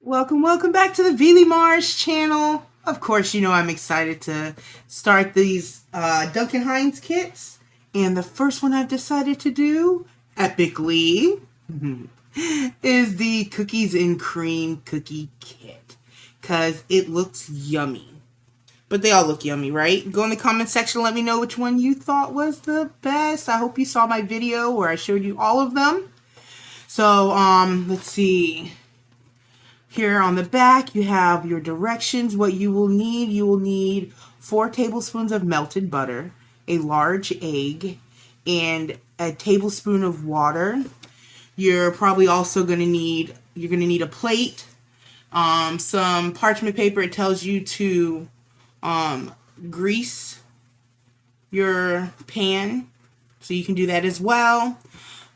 Welcome back to the Veely Mars channel. Of course, you know I'm excited to start these Duncan Hines kits. And the first one I've decided to do, epically, is the Cookies and Cream Cookie Kit. Because it looks yummy. But they all look yummy, right? Go in the comment section and let me know which one you thought was the best. I hope you saw my video where I showed you all of them. So, let's see. Here on the back, you have your directions. What you will need 4 tablespoons of melted butter, a large egg, and a tablespoon of water. You're probably also going to need, a plate, some parchment paper. It tells you to grease your pan, so you can do that as well.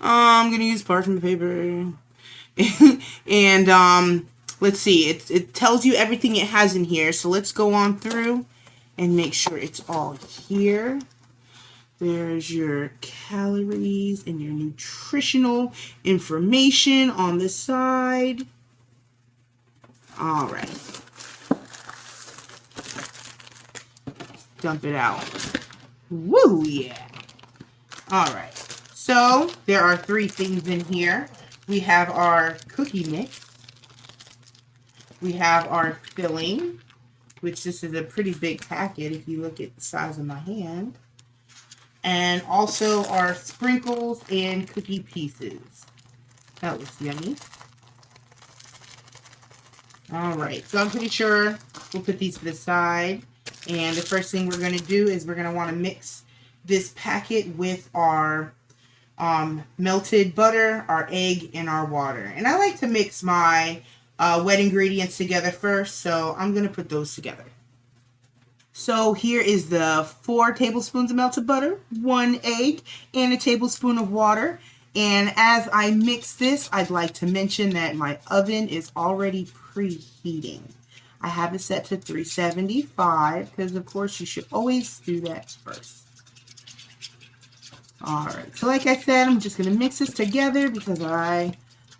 I'm going to use parchment paper. And let's see, it tells you everything it has in here, so let's go on through and make sure it's all here. There's your calories and your nutritional information on the side. All right. Dump it out. Woo, yeah. All right. So there are 3 things in here. We have our cookie mix. We have our filling, which this is a pretty big packet if you look at the size of my hand. And also our sprinkles and cookie pieces. That looks yummy. Alright, so I'm pretty sure we'll put these to the side. And the first thing we're going to do is we're going to want to mix this packet with our melted butter, our egg, and our water. And I like to mix my wet ingredients together first, so I'm going to put those together. So here is the 4 tablespoons of melted butter, 1 egg, and a tablespoon of water. And as I mix this, I'd like to mention that my oven is already preheating. I have it set to 375 because, of course, you should always do that first. Alright, so like I said, I'm just going to mix this together because I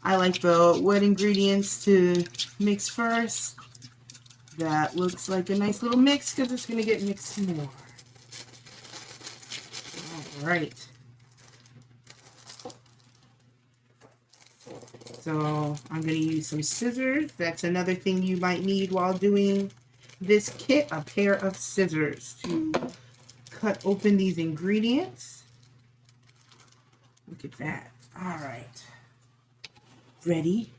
like the wet ingredients to mix first. That looks like a nice little mix because it's going to get mixed more. Alright. So I'm going to use some scissors. That's another thing you might need while doing this kit. A pair of scissors to cut open these ingredients. Look at that. Alright. Ready?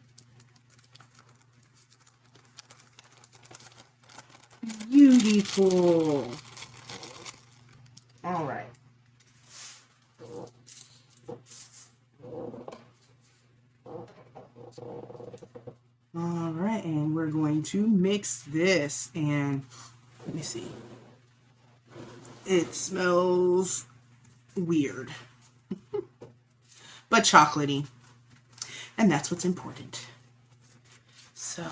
Beautiful. All right. All right, and we're going to mix this, and let me see. It smells weird, but chocolatey. And that's what's important. So,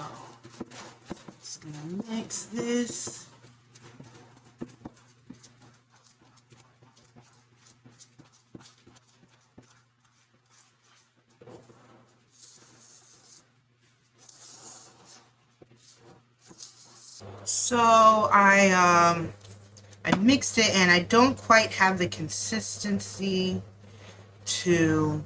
just gonna mix this. So I mixed it, and I don't quite have the consistency to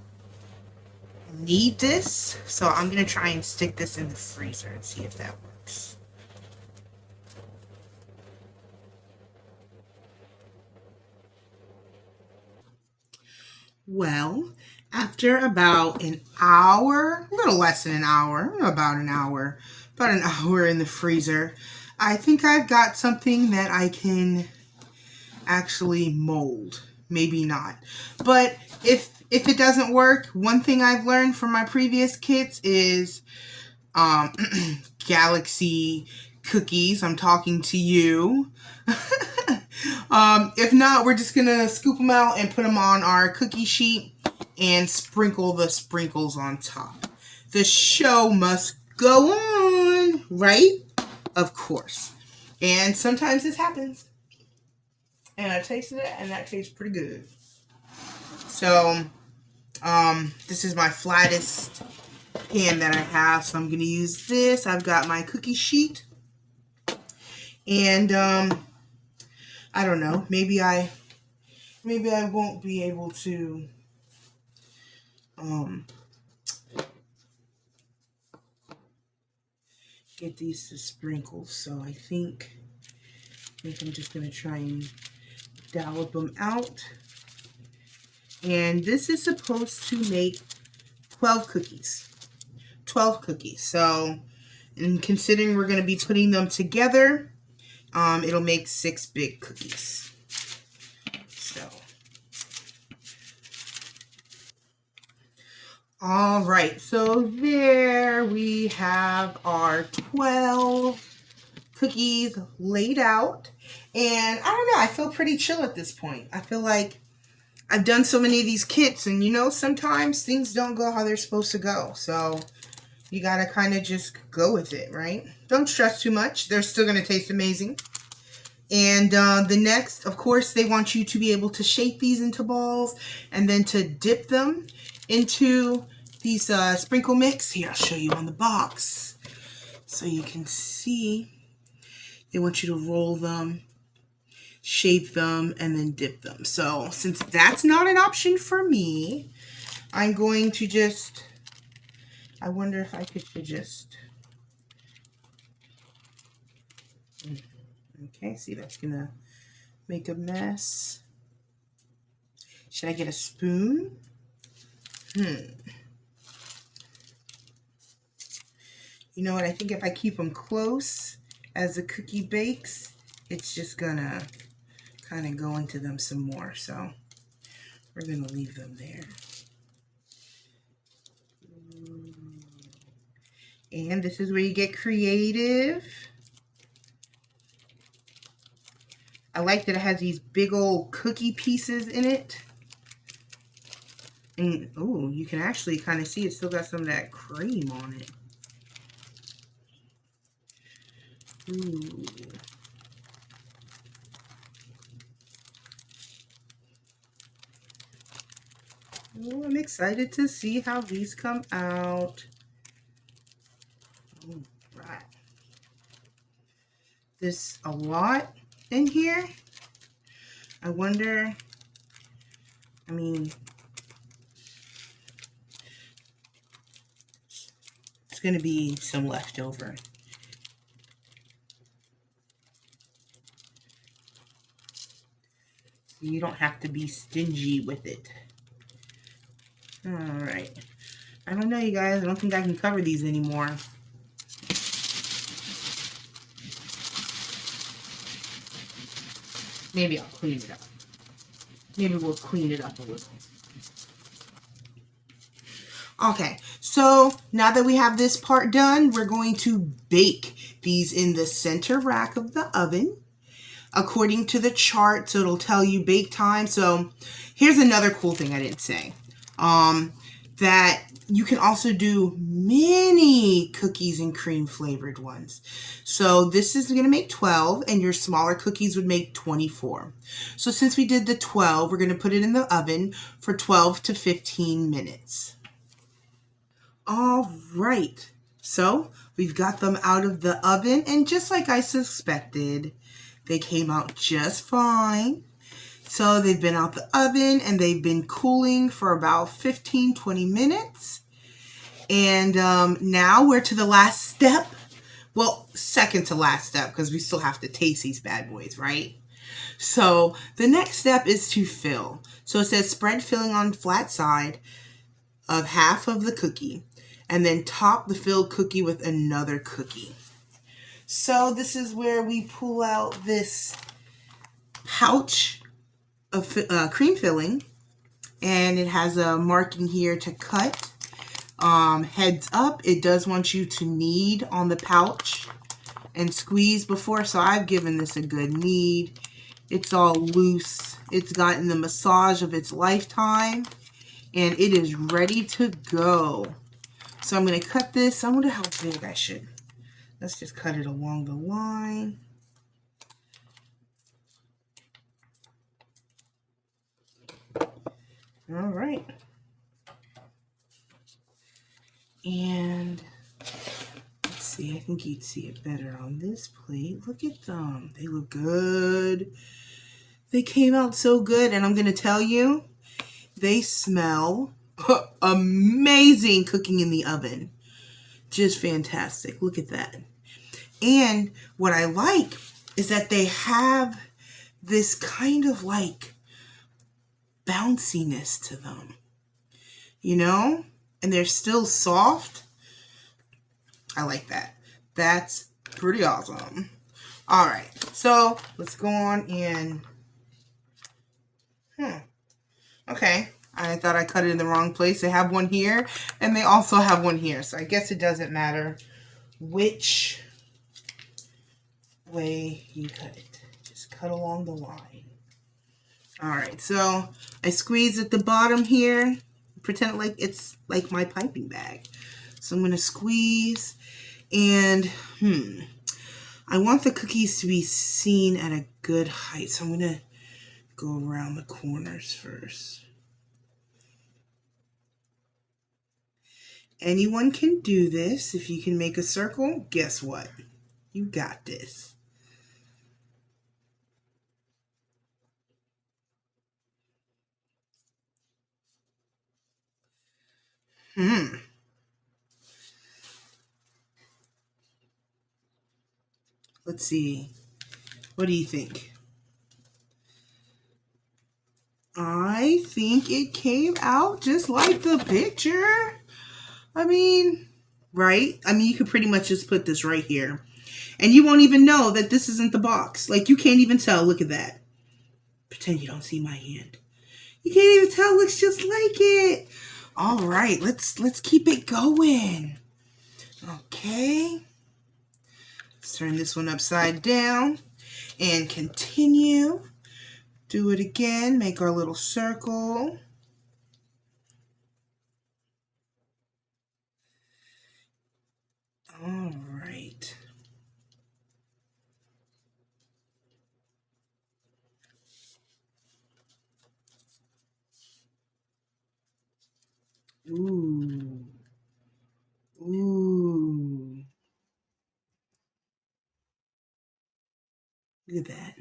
need this, so I'm gonna try and stick this in the freezer and see if that works. Well, after about an hour, a little less than an hour, about an hour in the freezer, I think I've got something that I can actually mold. Maybe not, but if it doesn't work, one thing I've learned from my previous kits is Galaxy cookies. I'm talking to you. If not, we're just gonna scoop them out and put them on our cookie sheet and sprinkle the sprinkles on top. The show must go on, right? Of course. And sometimes this happens. And I tasted it, and that tastes pretty good. So, this is my flattest pan that I have. So I'm going to use this. I've got my cookie sheet. And I don't know, maybe I won't be able to get these to sprinkle. So I think I'm just going to try and dollop them out. And this is supposed to make 12 cookies. 12 cookies. So, and considering we're going to be putting them together, it'll make 6 big cookies. So, all right. So there we have our 12 cookies laid out. And I don't know, I feel pretty chill at this point. I feel like I've done so many of these kits, and you know, sometimes things don't go how they're supposed to go. So you gotta kind of just go with it, right? Don't stress too much. They're still gonna taste amazing. And the next, of course, they want you to be able to shape these into balls and then to dip them into these sprinkle mix. Here, I'll show you on the box so you can see. They want you to roll them, shape them, and then dip them. So since that's not an option for me, I'm going to just, I wonder if I could just, okay, see, that's gonna make a mess. Should I get a spoon? You know what, I think if I keep them close as the cookie bakes, it's just gonna kind of go into them some more. So we're gonna leave them there. And this is where you get creative. I like that it has these big old cookie pieces in it. And, oh, you can actually kind of see it's still got some of that cream on it. Ooh. Oh, I'm excited to see how these come out. All right. There's a lot in here. I wonder, I mean, it's going to be some leftover. You don't have to be stingy with it. All right. I don't know, you guys. I don't think I can cover these anymore. Maybe I'll clean it up. Maybe we'll clean it up a little. Okay, so now that we have this part done, we're going to bake these in the center rack of the oven according to the chart. So it'll tell you bake time. So here's another cool thing I didn't say. That you can also do mini cookies and cream flavored ones. So this is going to make 12 and your smaller cookies would make 24. So since we did the 12, we're going to put it in the oven for 12 to 15 minutes. All right, so we've got them out of the oven, and just like I suspected, they came out just fine. So they've been out the oven and they've been cooling for about 15-20 minutes. And now we're to the last step. Well, second to last step, because we still have to taste these bad boys, right? So the next step is to fill. So it says spread filling on flat side of half of the cookie, and then top the filled cookie with another cookie. So this is where we pull out this pouch of cream filling, and it has a marking here to cut. Heads up, it does want you to knead on the pouch and squeeze before, so I've given this a good knead. It's all loose. It's gotten the massage of its lifetime, and it is ready to go. So I'm going to cut this. I wonder how big I should. Let's just cut it along the line. All right. And let's see, I think you'd see it better on this plate. Look at them. They look good. They came out so good. And I'm going to tell you, they smell amazing cooking in the oven. Just fantastic. Look at that. And what I like is that they have this kind of like bounciness to them, you know? And they're still soft. I like that. That's pretty awesome. All right, so let's go on and, okay. I thought I cut it in the wrong place. They have one here, and they also have one here. So I guess it doesn't matter which way you cut it. Just cut along the line. All right, so I squeeze at the bottom here. Pretend like it's like my piping bag. So I'm going to squeeze, and I want the cookies to be seen at a good height. So I'm going to go around the corners first. Anyone can do this. If you can make a circle, guess what? You got this. Let's see. What do you think? I think it came out just like the picture. I mean, right? I mean, you could pretty much just put this right here. And you won't even know that this isn't the box. Like, you can't even tell. Look at that. Pretend you don't see my hand. You can't even tell. It looks just like it. All right, let's keep it going. Okay. Let's turn this one upside down and continue. Do it again. Make our little circle. All right. Ooh. Ooh. Look at that.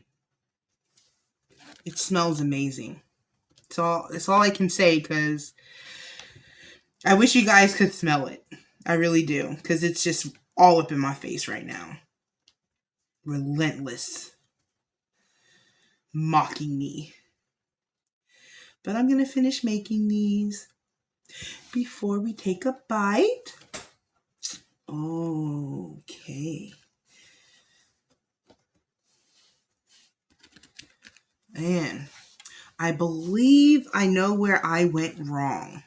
It smells amazing. It's all I can say, because I wish you guys could smell it. I really do, because it's just all up in my face right now. Relentless. Mocking me. But I'm going to finish making these before we take a bite. Okay. And I believe I know where I went wrong.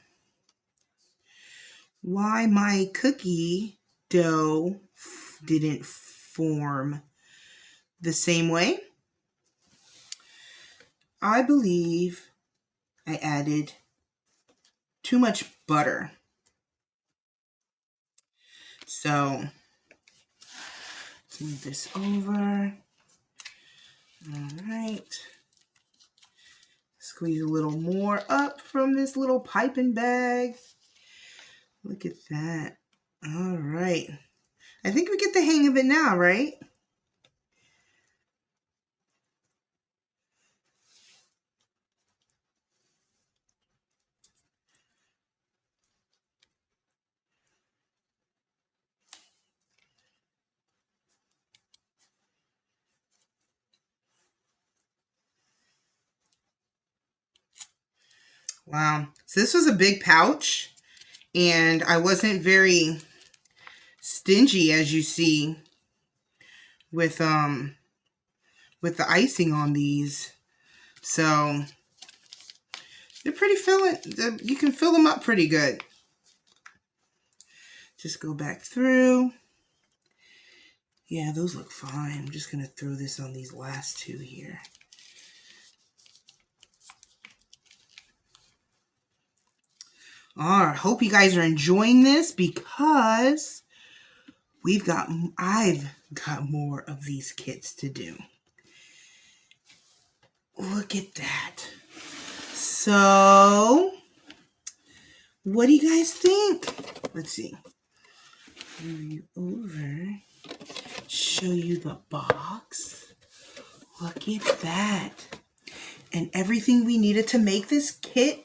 Why my cookie dough didn't form the same way. I believe I added too much butter. So let's move this over. All right. Squeeze a little more up from this little piping bag. Look at that. All right. I think we get the hang of it now, right? Wow. So this was a big pouch, and I wasn't very stingy, as you see, with the icing on these. So they're pretty filling. You can fill them up pretty good. Just go back through. Yeah, those look fine. I'm just going to throw this on these last two here. All right, hope you guys are enjoying this, because I've got more of these kits to do. Look at that. So What do you guys think? Let's see. Move you over. Show you the box. Look at that. And everything we needed to make this kit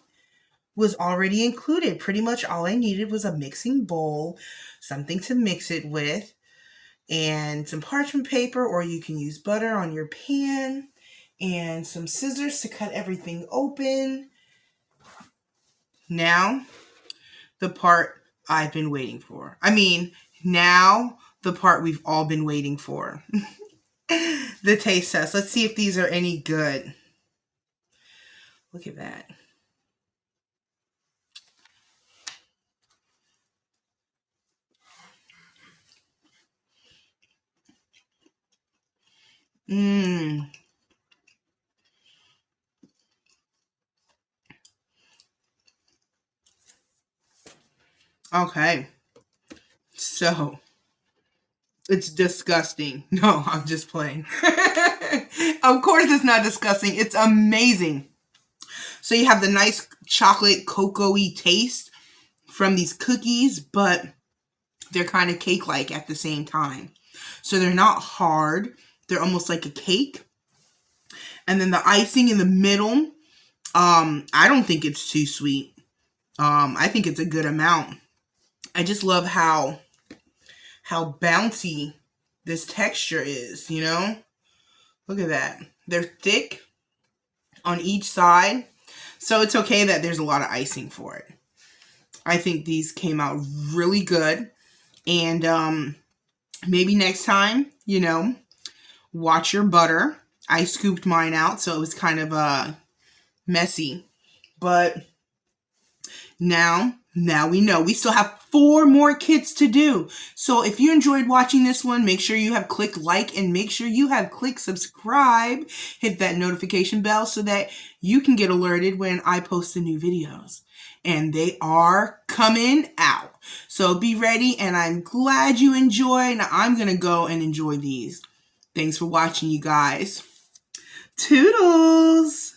was already included. Pretty much all I needed was a mixing bowl, something to mix it with, and some parchment paper, or you can use butter on your pan, and some scissors to cut everything open. Now, the part I've been waiting for. Now the part we've all been waiting for. The taste test. Let's see if these are any good. Look at that. Okay. So, it's disgusting. No, I'm just playing. Of course it's not disgusting. It's amazing. So you have the nice chocolate cocoa-y taste from these cookies, but they're kind of cake-like at the same time. So they're not hard. They're almost like a cake. And then the icing in the middle, I don't think it's too sweet. I think it's a good amount. I just love how bouncy this texture is, you know? Look at that. They're thick on each side. So it's okay that there's a lot of icing for it. I think these came out really good. And maybe next time, you know, watch your butter. I scooped mine out, so it was kind of messy. But now we know. We still have 4 more kits to do. So if you enjoyed watching this one, make sure you have clicked like and make sure you have clicked subscribe. Hit that notification bell so that you can get alerted when I post the new videos. And they are coming out. So be ready, and I'm glad you enjoyed. Now I'm going to go and enjoy these. Thanks for watching, you guys. Toodles!